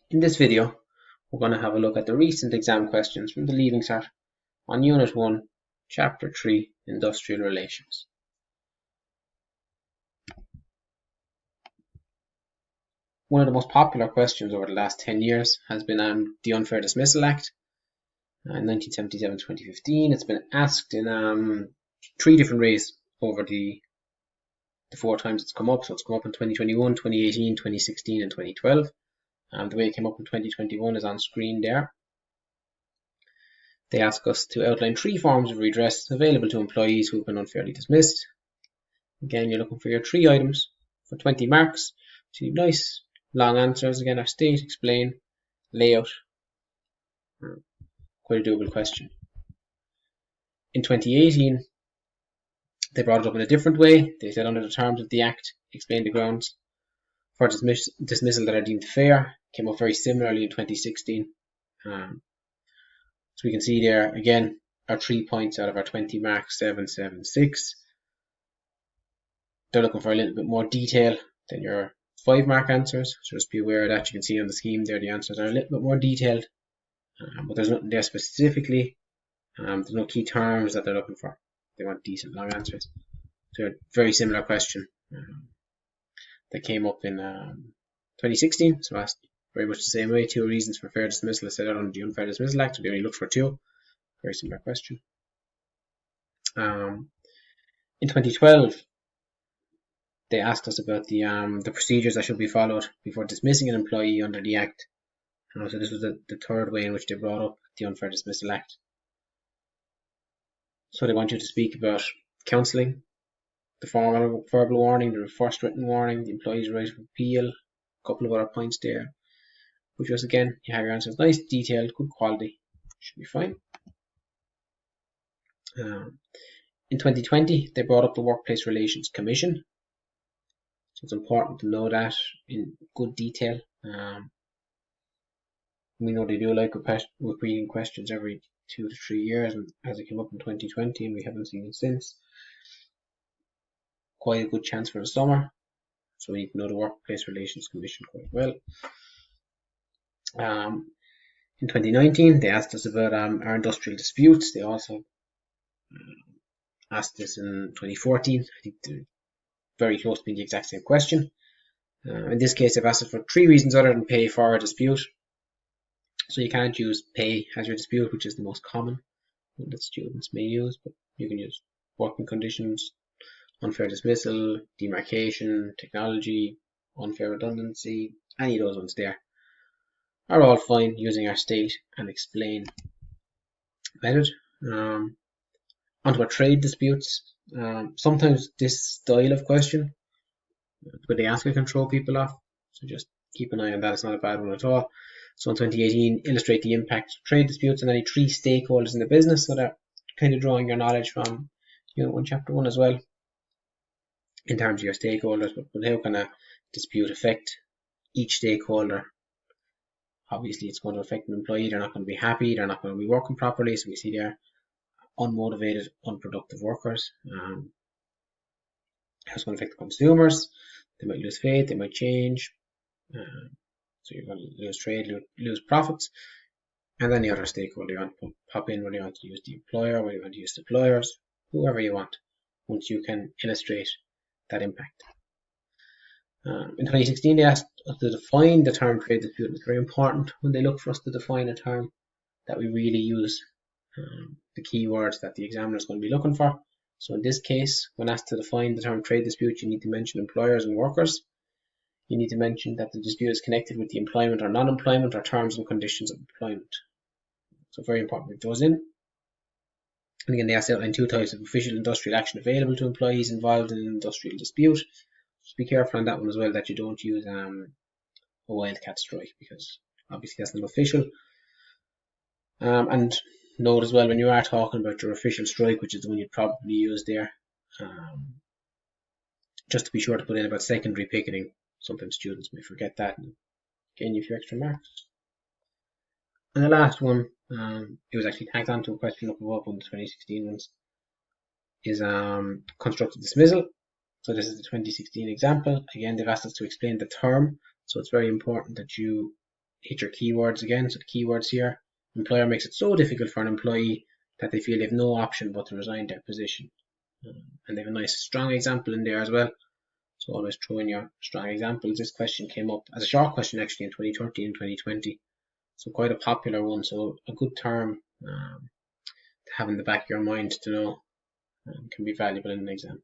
In this video, we're going to have a look at the recent exam questions from the Leaving Cert on Unit 1, Chapter 3, Industrial Relations. One of the most popular questions over the last 10 years has been the Unfair Dismissal Act in 1977-2015. It's been asked in 3 different ways over the 4 times it's come up. So it's come up in 2021, 2018, 2016 and 2012. The way it came up in 2021 is on screen there. They ask us to outline 3 forms of redress available to employees who have been unfairly dismissed. Again, you're looking for your 3 items for 20 marks. So you have nice long answers. Again, our state, explain, layout. Quite a doable question. In 2018, they brought it up in a different way. They said under the terms of the Act, explain the grounds for dismissal that are deemed fair. Came up very similarly in 2016. So we can see there, again, our 3 points out of our 20 marks, 7, 7, 6. They're looking for a little bit more detail than your 5 mark answers. So just be aware of that. You can see on the scheme there, the answers are a little bit more detailed. But there's nothing there specifically. There's no key terms that they're looking for. They want decent long answers. So a very similar question that came up in 2016. So asked very much the same way. 2 reasons for fair dismissal set out under the Unfair Dismissal Act. So they only looked for 2. Very similar question. In 2012, they asked us about the procedures that should be followed before dismissing an employee under the Act. So this was the 3rd way in which they brought up the Unfair Dismissal Act. So they want you to speak about counselling, the formal verbal warning, the first written warning, the employee's right of appeal, a couple of other points there. Which was, again, you have your answers nice, detailed, good quality. Should be fine. In 2020, they brought up the Workplace Relations Commission. So it's important to know that in good detail. We know they do like repeating questions every 2 to 3 years, and as it came up in 2020 and we haven't seen it since. Quite a good chance for the summer. So we need to know the Workplace Relations Commission quite well. In 2019, they asked us about our industrial disputes. They also asked this in 2014. I think they're very close to being the exact same question. In this case, they've asked us for 3 reasons other than pay for a dispute. So you can't use pay as your dispute, which is the most common one that students may use, but you can use working conditions, unfair dismissal, demarcation, technology, unfair redundancy, any of those ones there are all fine using our state and explain method. Onto our trade disputes. Sometimes this style of question, where they ask you can throw people off, so just keep an eye on that. It's not a bad one at all. So in 2018, illustrate the impact of trade disputes on any 3 stakeholders in the business. So they're kind of drawing your knowledge from Unit 1, Chapter 1 as well, in terms of your stakeholders. But how can a dispute affect each stakeholder? Obviously, it's going to affect an employee. They're not going to be happy. They're not going to be working properly. So we see there unmotivated, unproductive workers. How it's going to affect the consumers. They might lose faith. They might change. So you're going to lose trade, lose profits. And then the other stakeholder you want to pop in, whether you want to use the employer, whether you want to use suppliers, whoever you want, once you can illustrate that impact. In 2016, they asked us to define the term trade dispute. It's very important when they look for us to define a term that we really use the keywords that the examiner is going to be looking for. So in this case, when asked to define the term trade dispute, you need to mention employers and workers. You need to mention that the dispute is connected with the employment or non-employment or terms and conditions of employment. So very important to put those in. And again, they asked to outline 2 types of official industrial action available to employees involved in an industrial dispute. Just be careful on that one as well, that you don't use a wildcat strike, because obviously that's not official. And note as well, when you are talking about your official strike, which is the one you'd probably use there, just to be sure to put in about secondary picketing. Sometimes students may forget that and gain you a few extra marks. And the last one, it was actually tagged onto a question up above on the 2016 ones, is constructive dismissal. So this is the 2016 example. Again, they've asked us to explain the term. So it's very important that you hit your keywords again. So the keywords here, employer makes it so difficult for an employee that they feel they have no option but to resign their position. And they have a nice strong example in there as well. So always throw in your strong examples. This question came up as a short question actually in 2013 and 2020. So quite a popular one. So a good term to have in the back of your mind to know can be valuable in an exam.